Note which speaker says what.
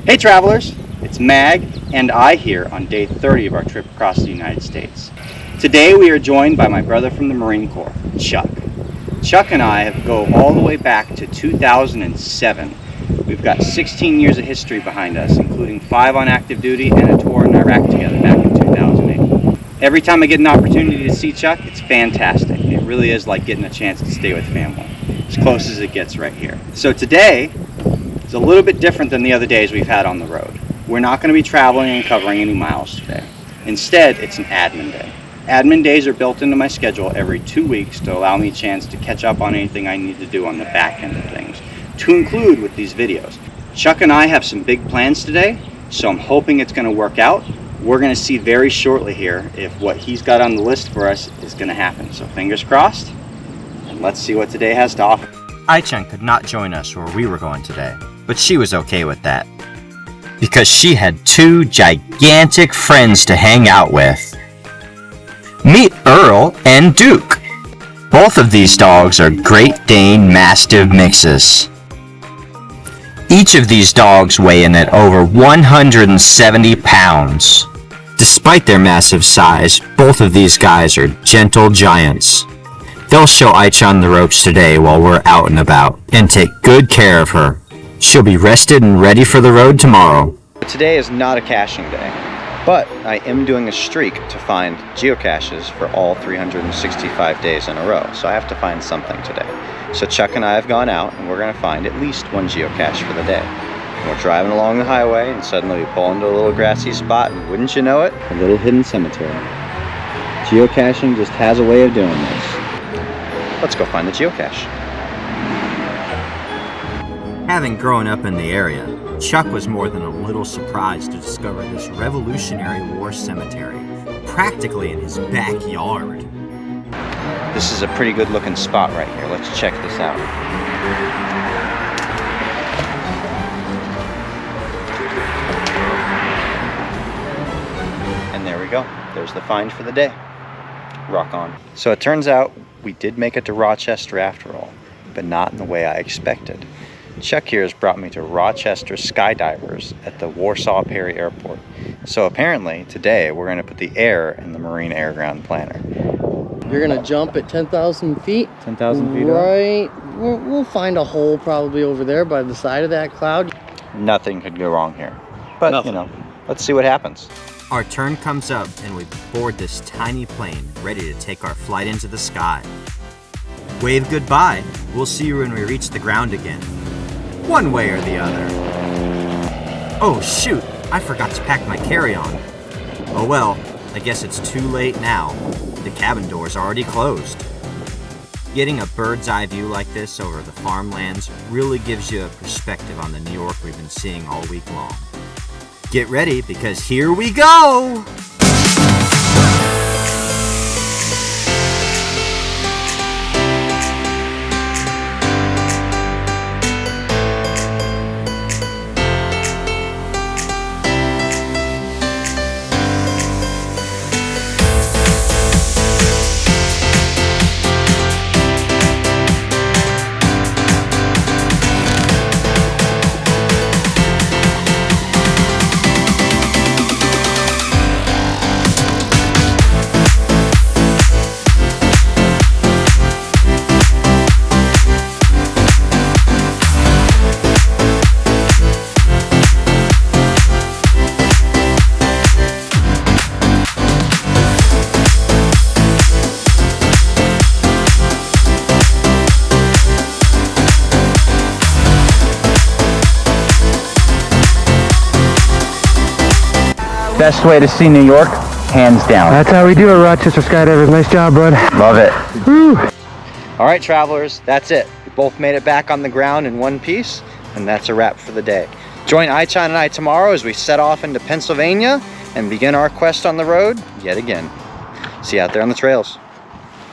Speaker 1: Hey travelers, it's Mag and I here on day 30 of our trip across the United States. Today we are joined by my brother from the Marine Corps, Chuck. Chuck and I go all the way back to 2007. We've got 16 years of history behind us, including 5 on active duty and a tour in Iraq together back in 2008. Every time I get an opportunity to see Chuck, it's fantastic. It really is like getting a chance to stay with family, as close as it gets right here. So today is a little bit different than the other days we've had on the road. We're not going to be traveling and covering any miles today. Instead, it's an admin day. Admin days are built into my schedule every 2 weeks to allow me a chance to catch up on anything I need to do on the back end of things, to include with these videos. Chuck and I have some big plans today, so I'm hoping it's going to work out. We're going to see very shortly here if what he's got on the list for us is going to happen. So fingers crossed, and let's see what today has to offer.
Speaker 2: Ai-chan could not join us where we were going today, but she was okay with that, because she had 2 gigantic friends to hang out with. Meet Earl and Duke. Both of these dogs are Great Dane Mastiff mixes. Each of these dogs weigh in at over 170 pounds. Despite their massive size, both of these guys are gentle giants. They'll show Ai-chan the ropes today while we're out and about, and take good care of her. She'll be rested and ready for the road tomorrow.
Speaker 1: Today is not a caching day, but I am doing a streak to find geocaches for all 365 days in a row, so I have to find something today. So Chuck and I have gone out, and we're going to find at least 1 geocache for the day. And we're driving along the highway, and suddenly we pull into a little grassy spot, and wouldn't you know it, a little hidden cemetery. Geocaching just has a way of doing this. Let's go find the geocache.
Speaker 2: Having grown up in the area, Chuck was more than a little surprised to discover this Revolutionary War cemetery, practically in his backyard.
Speaker 1: This is a pretty good looking spot right here. Let's check this out. And there we go. There's the find for the day. Rock on. So it turns out we did make it to Rochester after all, but not in the way I expected. Chuck here has brought me to Rochester Skydivers at the Warsaw Perry Airport. So apparently today we're going to put the air in the Marine Air Ground Planner.
Speaker 3: You're going to jump at 10,000 feet?
Speaker 1: 10,000 feet
Speaker 3: right. We'll find a hole probably over there by the side of that cloud.
Speaker 1: Nothing could go wrong here. But,
Speaker 3: Nothing.
Speaker 1: you know, let's see what happens.
Speaker 2: Our turn comes up and we board this tiny plane ready to take our flight into the sky. Wave goodbye. We'll see you when we reach the ground again. One way or the other. Oh shoot, I forgot to pack my carry-on. Oh well, I guess it's too late now. The cabin door's already closed. Getting a bird's eye view like this over the farmlands really gives you a perspective on the New York we've been seeing all week long. Get ready, because here we go!
Speaker 1: Best way to see New York, hands down.
Speaker 4: That's how we do it, Rochester Skydivers. Nice job, bud.
Speaker 1: Love it.
Speaker 4: Woo.
Speaker 1: All right, travelers, that's it. We both made it back on the ground in one piece, and that's a wrap for the day. Join Ai-chan and I tomorrow as we set off into Pennsylvania and begin our quest on the road yet again. See you out there on the trails.